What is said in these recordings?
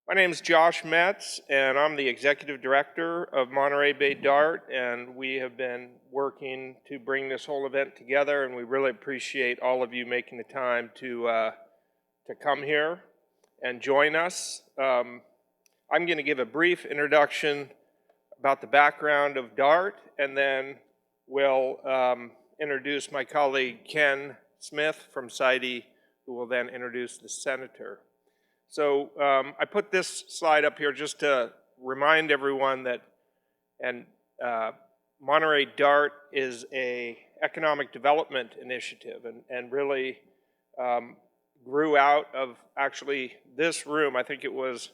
My name is Josh Metz, and I'm the Executive Director of Monterey Bay DART, and we have been working to bring this whole event together, and we really appreciate all of you making the time to come here and join us. I'm going to give a brief introduction about the background of DART, and then we'll introduce my colleague Ken Smith from SIEDI, who will then introduce the Senator. So I put this slide up here just to remind everyone that Monterey DART is a economic development initiative and really grew out of actually this room. I think it was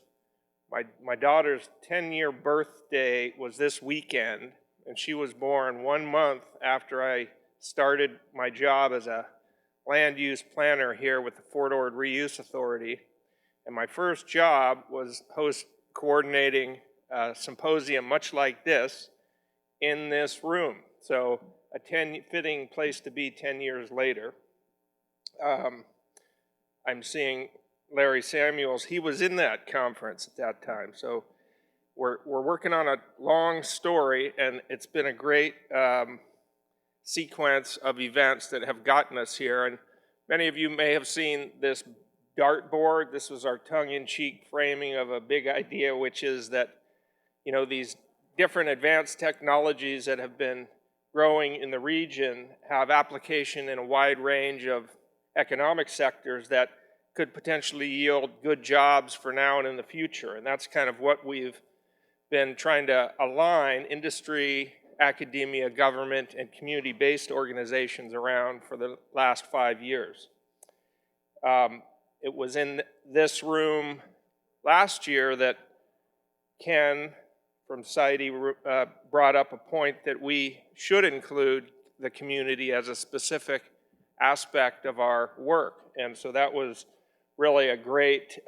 my daughter's 10-year birthday was this weekend, and she was born 1 month after I started my job as a land use planner here with the Fort Ord Reuse Authority. And my first job was coordinating a symposium much like this in this room. So a fitting place to be 10 years later. I'm seeing Larry Samuels. He was in that conference at that time. So we're working on a long story, and it's been a great sequence of events that have gotten us here. And many of you may have seen this dartboard. This was our tongue-in-cheek framing of a big idea, which is that, these different advanced technologies that have been growing in the region have application in a wide range of economic sectors that could potentially yield good jobs for now and in the future. And that's kind of what we've been trying to align industry, academia, government, and community-based organizations around for the last 5 years. It was in this room last year that Ken from SIEDI brought up a point that we should include the community as a specific aspect of our work. And so that was really a great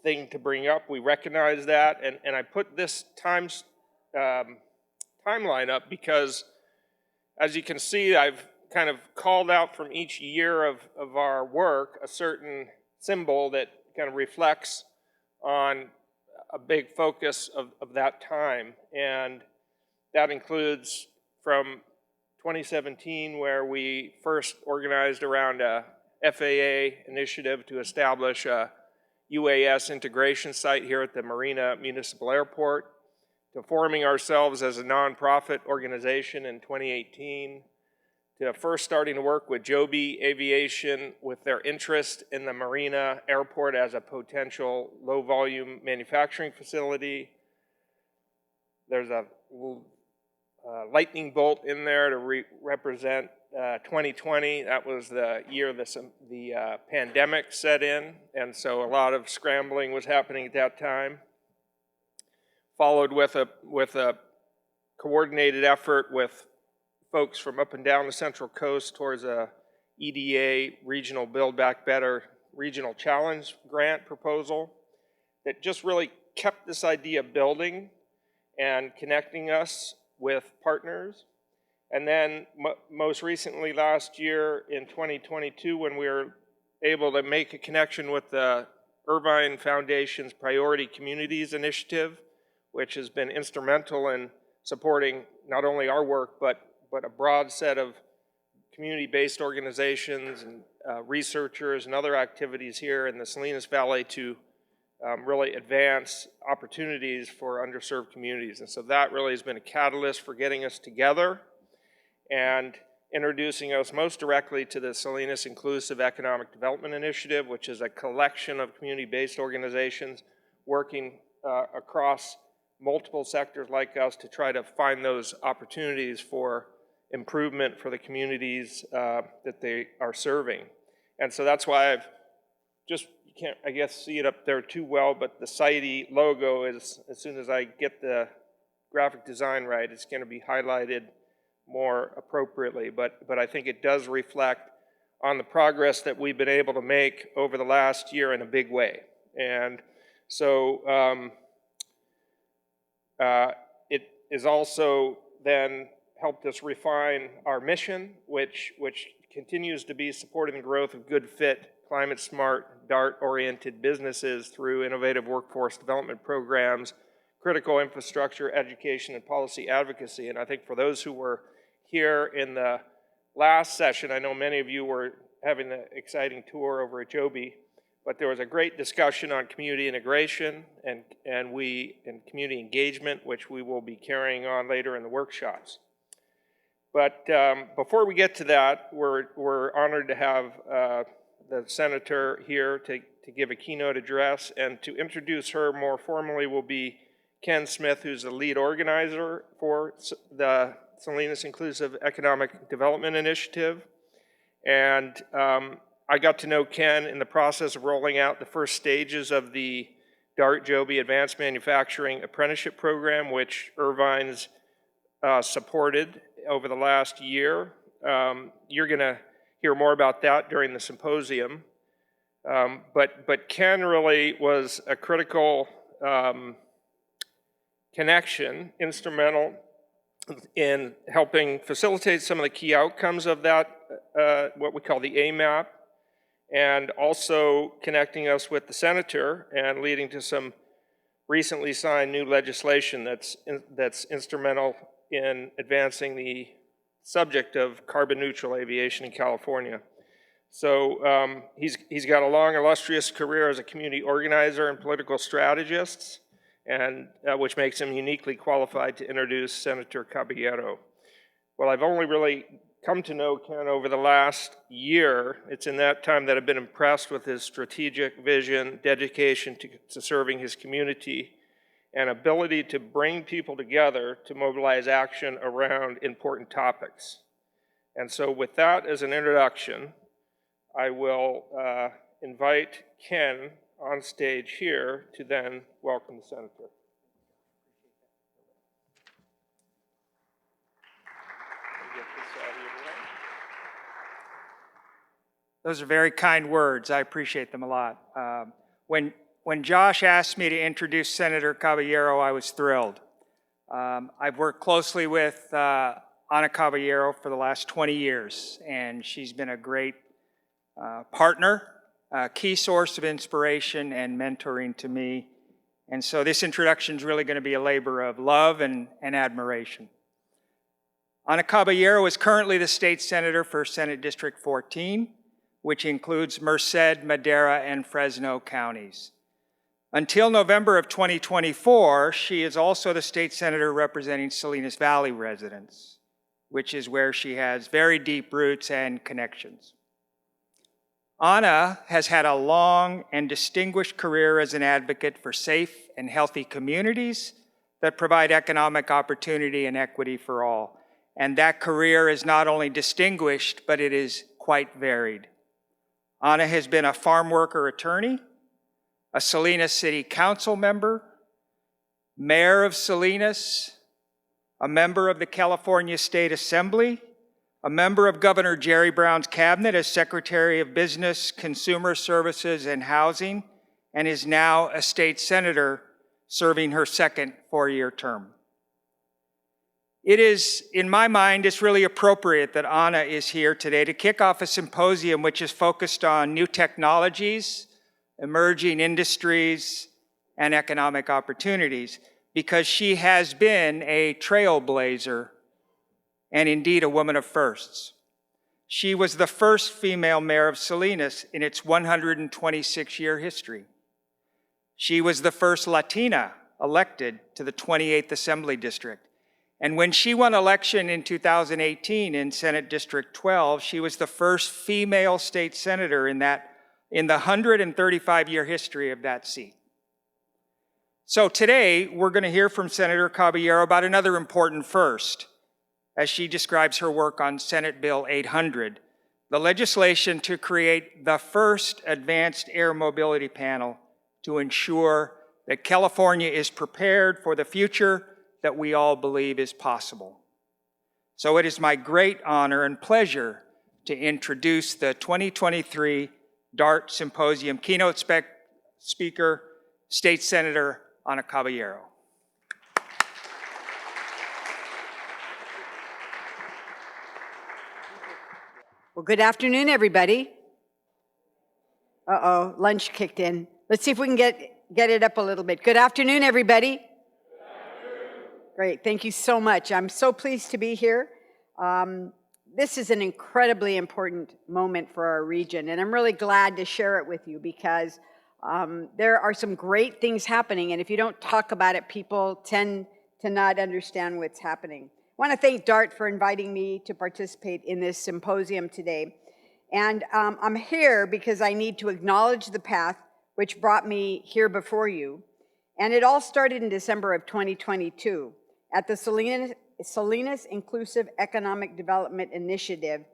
thing to bring up. We recognize that, and I put this timeline up because, as you can see, I've kind of called out from each year of our work a certain symbol that kind of reflects on a big focus of that time. And that includes from 2017, where we first organized around a FAA initiative to establish a UAS integration site here at the Marina Municipal Airport, to forming ourselves as a nonprofit organization in 2018, to first starting to work with Joby Aviation with their interest in the Marina Airport as a potential low-volume manufacturing facility. There's a lightning bolt in there to represent 2020. That was the year the pandemic set in, and so a lot of scrambling was happening at that time. Followed with a coordinated effort with folks from up and down the Central Coast towards a EDA Regional Build Back Better Regional Challenge grant proposal that just really kept this idea building and connecting us with partners. And then most recently last year in 2022, when we were able to make a connection with the Irvine Foundation's Priority Communities Initiative, which has been instrumental in supporting not only our work, but a broad set of community-based organizations and researchers and other activities here in the Salinas Valley to really advance opportunities for underserved communities. And so that really has been a catalyst for getting us together and introducing us most directly to the Salinas Inclusive Economic Development Initiative, which is a collection of community-based organizations working across multiple sectors like us to try to find those opportunities for improvement for the communities that they are serving. And so that's why I've just, you can't, I guess, see it up there too well, but the SIEDI logo is, as soon as I get the graphic design right, it's going to be highlighted more appropriately. But I think it does reflect on the progress that we've been able to make over the last year in a big way. And so it is also then helped us refine our mission, which continues to be supporting the growth of good fit, climate smart, DART-oriented businesses through innovative workforce development programs, critical infrastructure, education, and policy advocacy. And I think for those who were here in the last session, I know many of you were having the exciting tour over at Joby, but there was a great discussion on community integration and community engagement, which we will be carrying on later in the workshops. But before we get to that, we're honored to have the senator here to give a keynote address, and to introduce her more formally will be Ken Smith, who's the lead organizer for the Salinas Inclusive Economic Development Initiative. And I got to know Ken in the process of rolling out the first stages of the DART Joby Advanced Manufacturing Apprenticeship Program, which Irvine's supported over the last year. You're going to hear more about that during the symposium. But Ken really was a critical connection, instrumental in helping facilitate some of the key outcomes of that, what we call the AMAP, and also connecting us with the senator and leading to some recently signed new legislation that's instrumental in advancing the subject of carbon neutral aviation in California. So he's got a long, illustrious career as a community organizer and political strategist, and which makes him uniquely qualified to introduce Senator Caballero. Well, I've only really come to know Ken over the last year. It's in that time that I've been impressed with his strategic vision, dedication to serving his community, and ability to bring people together to mobilize action around important topics. And so with that as an introduction, I will invite Ken on stage here to then welcome the senator. Those are very kind words. I appreciate them a lot. When Josh asked me to introduce Senator Caballero, I was thrilled. I've worked closely with Anna Caballero for the last 20 years, and she's been a great partner, a key source of inspiration and mentoring to me. And so this introduction is really going to be a labor of love and admiration. Anna Caballero is currently the state senator for Senate District 14, which includes Merced, Madera, and Fresno counties. Until November of 2024, she is also the state senator representing Salinas Valley residents, which is where she has very deep roots and connections. Anna has had a long and distinguished career as an advocate for safe and healthy communities that provide economic opportunity and equity for all. And that career is not only distinguished, but it is quite varied. Anna has been a farm worker attorney, a Salinas City Council member, mayor of Salinas, a member of the California State Assembly, a member of Governor Jerry Brown's cabinet as Secretary of Business, Consumer Services, and Housing, and is now a state senator serving her second four-year term. It is, in my mind, it's really appropriate that Anna is here today to kick off a symposium which is focused on new technologies, emerging industries, and economic opportunities, because she has been a trailblazer and indeed a woman of firsts. She was the first female mayor of Salinas in its 126-year history. She was the first Latina elected to the 28th Assembly District. And when she won election in 2018 in Senate District 12, she was the first female state senator in the 135-year history of that seat. So today, we're going to hear from Senator Caballero about another important first, as she describes her work on Senate Bill 800, the legislation to create the first advanced air mobility panel to ensure that California is prepared for the future that we all believe is possible. So it is my great honor and pleasure to introduce the 2023 DART Symposium keynote speaker, State Senator Anna Caballero. Well, good afternoon, everybody. Uh-oh, lunch kicked in. Let's see if we can get it up a little bit. Good afternoon, everybody. Great, thank you so much. I'm so pleased to be here. This is an incredibly important moment for our region, and I'm really glad to share it with you because there are some great things happening, and if you don't talk about it, people tend to not understand what's happening. I want to thank DART for inviting me to participate in this symposium today. And I'm here because I need to acknowledge the path which brought me here before you. And it all started in December of 2022 at the Salinas Inclusive Economic Development Initiative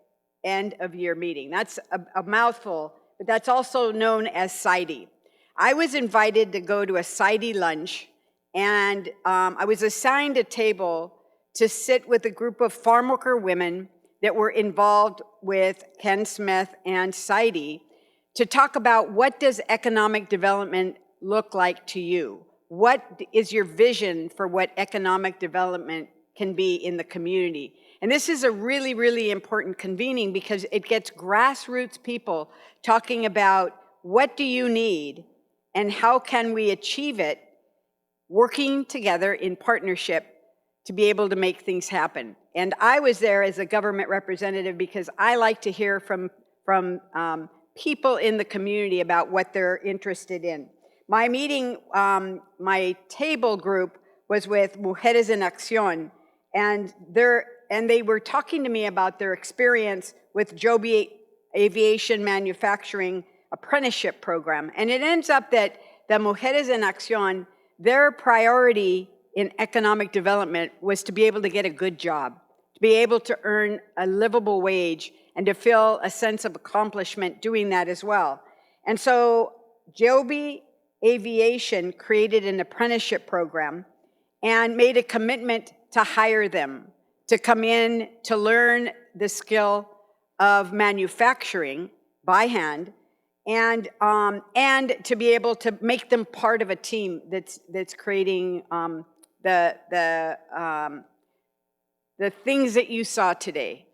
end of year meeting. That's a mouthful, but that's also known as SIEDI. I was invited to go to a SIEDI lunch, and I was assigned a table to sit with a group of farm worker women that were involved with Ken Smith and SIEDI to talk about what does economic development look like to you? What is your vision for what economic development can be in the community? And this is a really, really important convening because it gets grassroots people talking about what do you need and how can we achieve it, working together in partnership to be able to make things happen. And I was there as a government representative because I like to hear from people in the community about what they're interested in. My meeting, my table group was with Mujeres en Acción, and they were talking to me about their experience with Joby Aviation Manufacturing Apprenticeship Program. And it ends up that the Mujeres en Acción, their priority in economic development was to be able to get a good job, to be able to earn a livable wage, and to feel a sense of accomplishment doing that as well. And so Joby Aviation created an apprenticeship program and made a commitment to hire them, to come in to learn the skill of manufacturing by hand, and to be able to make them part of a team that's creating the things that you saw today,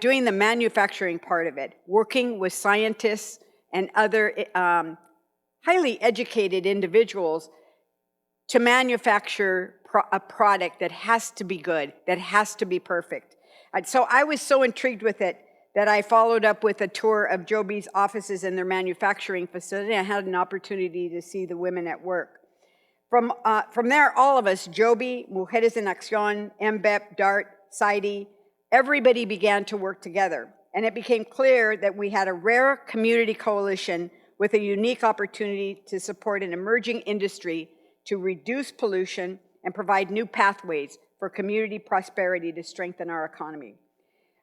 doing the manufacturing part of it, working with scientists and other highly educated individuals to manufacture a product that has to be good, that has to be perfect. So I was so intrigued with it that I followed up with a tour of Joby's offices and their manufacturing facility. I had an opportunity to see the women at work. From there, all of us, Joby, Mujeres en Acción, MBEP, DART, SIEDI, everybody began to work together. And it became clear that we had a rare community coalition with a unique opportunity to support an emerging industry to reduce pollution and provide new pathways for community prosperity to strengthen our economy.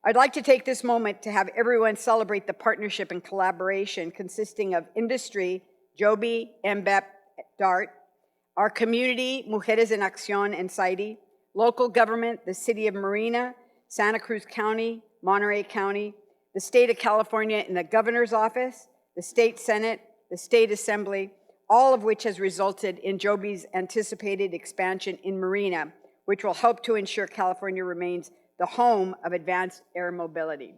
I'd like to take this moment to have everyone celebrate the partnership and collaboration consisting of industry, Joby, MBEP, DART, our community, Mujeres en Acción and SIEDI, local government, the City of Marina, Santa Cruz County, Monterey County, the State of California and the Governor's Office, the State Senate, the State Assembly, all of which has resulted in Joby's anticipated expansion in Marina, which will help to ensure California remains the home of advanced air mobility.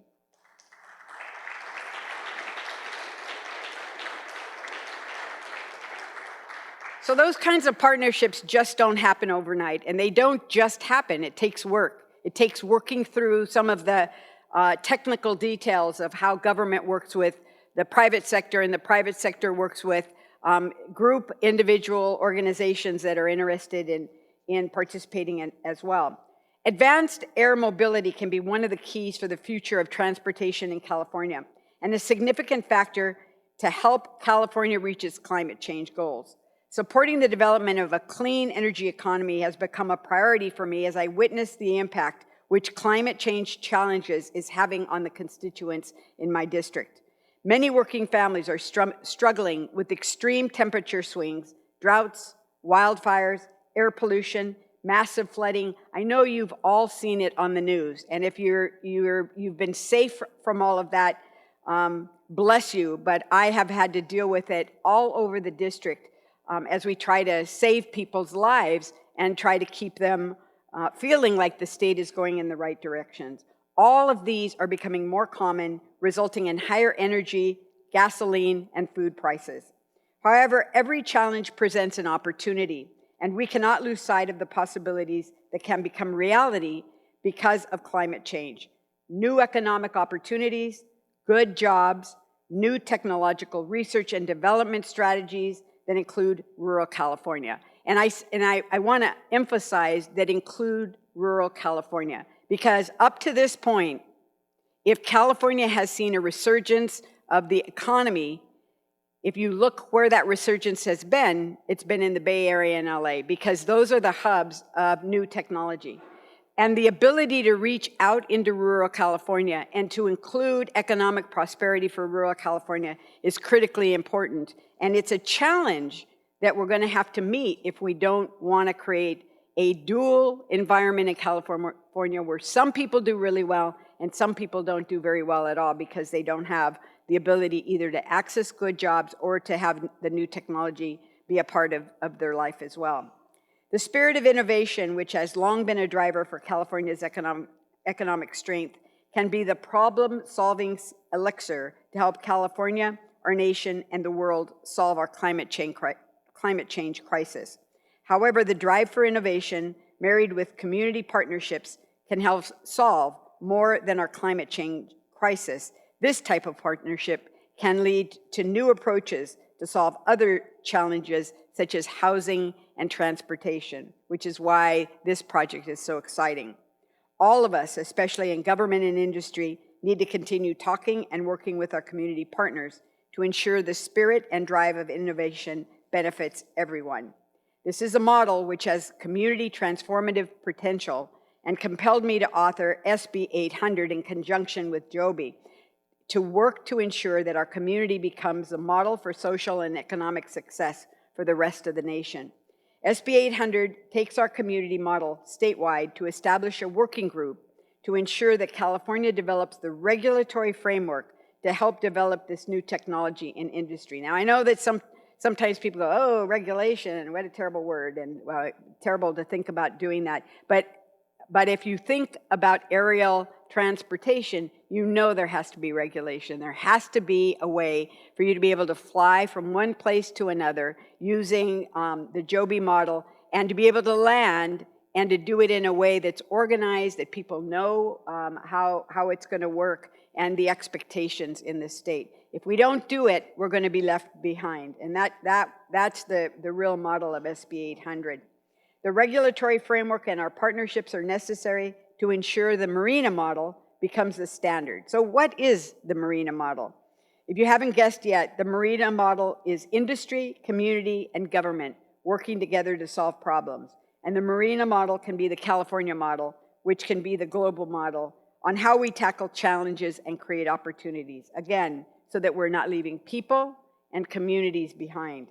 So those kinds of partnerships just don't happen overnight, and they don't just happen. It takes work. It takes working through some of the technical details of how government works with the private sector, and the private sector works with group, individual organizations that are interested in participating in as well. Advanced air mobility can be one of the keys for the future of transportation in California, and a significant factor to help California reach its climate change goals. Supporting the development of a clean energy economy has become a priority for me as I witness the impact which climate change challenges is having on the constituents in my district. Many working families are struggling with extreme temperature swings, droughts, wildfires, air pollution, massive flooding. I know you've all seen it on the news, and if you've been safe from all of that, bless you, but I have had to deal with it all over the district as we try to save people's lives and try to keep them feeling like the state is going in the right directions. All of these are becoming more common, resulting in higher energy, gasoline, and food prices. However, every challenge presents an opportunity, and we cannot lose sight of the possibilities that can become reality because of climate change. New economic opportunities, good jobs, new technological research and development strategies that include rural California. And I want to emphasize that include rural California, because up to this point, if California has seen a resurgence of the economy, if you look where that resurgence has been, it's been in the Bay Area and LA, because those are the hubs of new technology. And the ability to reach out into rural California and to include economic prosperity for rural California is critically important. And it's a challenge that we're going to have to meet if we don't want to create a dual environment in California where some people do really well and some people don't do very well at all because they don't have the ability either to access good jobs or to have the new technology be a part of their life as well. The spirit of innovation, which has long been a driver for California's economic strength, can be the problem-solving elixir to help California, our nation, and the world solve our climate change crisis. However, the drive for innovation, married with community partnerships, can help solve more than our climate change crisis. This type of partnership can lead to new approaches to solve other challenges such as housing and transportation, which is why this project is so exciting. All of us, especially in government and industry, need to continue talking and working with our community partners to ensure the spirit and drive of innovation benefits everyone. This is a model which has community transformative potential and compelled me to author SB800 in conjunction with Joby to work to ensure that our community becomes a model for social and economic success for the rest of the nation. SB800 takes our community model statewide to establish a working group to ensure that California develops the regulatory framework to help develop this new technology in industry. Now, I know that sometimes people go, oh, regulation, what a terrible word, and well, terrible to think about doing that. But if you think about aerial transportation, you know there has to be regulation. There has to be a way for you to be able to fly from one place to another using the Joby model and to be able to land and to do it in a way that's organized, that people know how it's going to work and the expectations in the state. If we don't do it, we're going to be left behind. And that's the real model of SB800. The regulatory framework and our partnerships are necessary to ensure the Marina model becomes the standard. So what is the Marina model? If you haven't guessed yet, the Marina model is industry, community, and government working together to solve problems. And the Marina model can be the California model, which can be the global model on how we tackle challenges and create opportunities. Again, so that we're not leaving people and communities behind.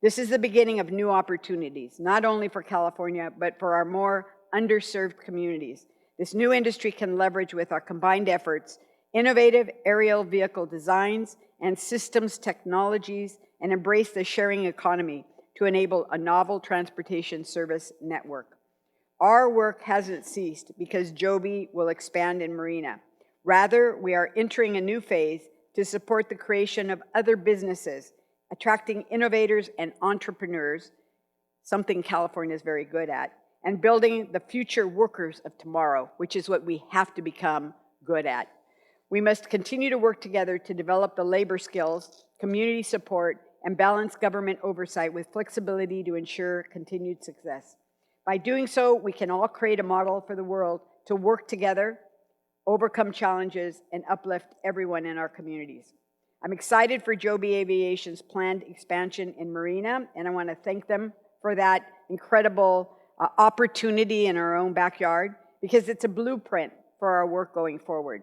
This is the beginning of new opportunities, not only for California, but for our more underserved communities. This new industry can leverage with our combined efforts innovative aerial vehicle designs and systems technologies and embrace the sharing economy to enable a novel transportation service network. Our work hasn't ceased because Joby will expand in Marina. Rather, we are entering a new phase to support the creation of other businesses, attracting innovators and entrepreneurs, something California is very good at, and building the future workers of tomorrow, which is what we have to become good at. We must continue to work together to develop the labor skills, community support, and balance government oversight with flexibility to ensure continued success. By doing so, we can all create a model for the world to work together, overcome challenges, and uplift everyone in our communities. I'm excited for Joby Aviation's planned expansion in Marina, and I want to thank them for that incredible opportunity in our own backyard, because it's a blueprint for our work going forward.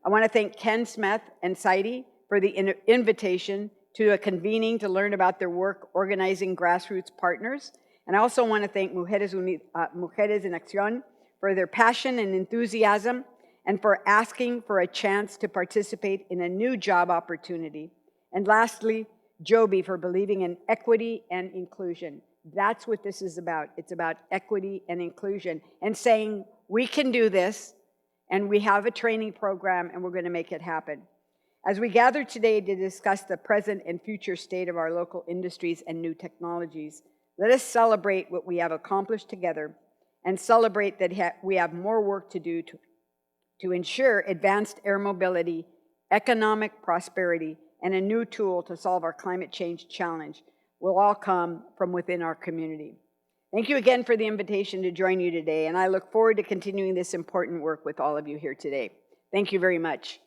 I want to thank Ken Smith and SIEDI for the invitation to a convening to learn about their work organizing grassroots partners. And I also want to thank Mujeres en Acción for their passion and enthusiasm and for asking for a chance to participate in a new job opportunity. And lastly, Joby for believing in equity and inclusion. That's what this is about. It's about equity and inclusion and saying we can do this And we have a training program, and we're going to make it happen. As we gather today to discuss the present and future state of our local industries and new technologies, let us celebrate what we have accomplished together and celebrate that we have more work to do to ensure advanced air mobility, economic prosperity, and a new tool to solve our climate change challenge will all come from within our community. Thank you again for the invitation to join you today, and I look forward to continuing this important work with all of you here today. Thank you very much.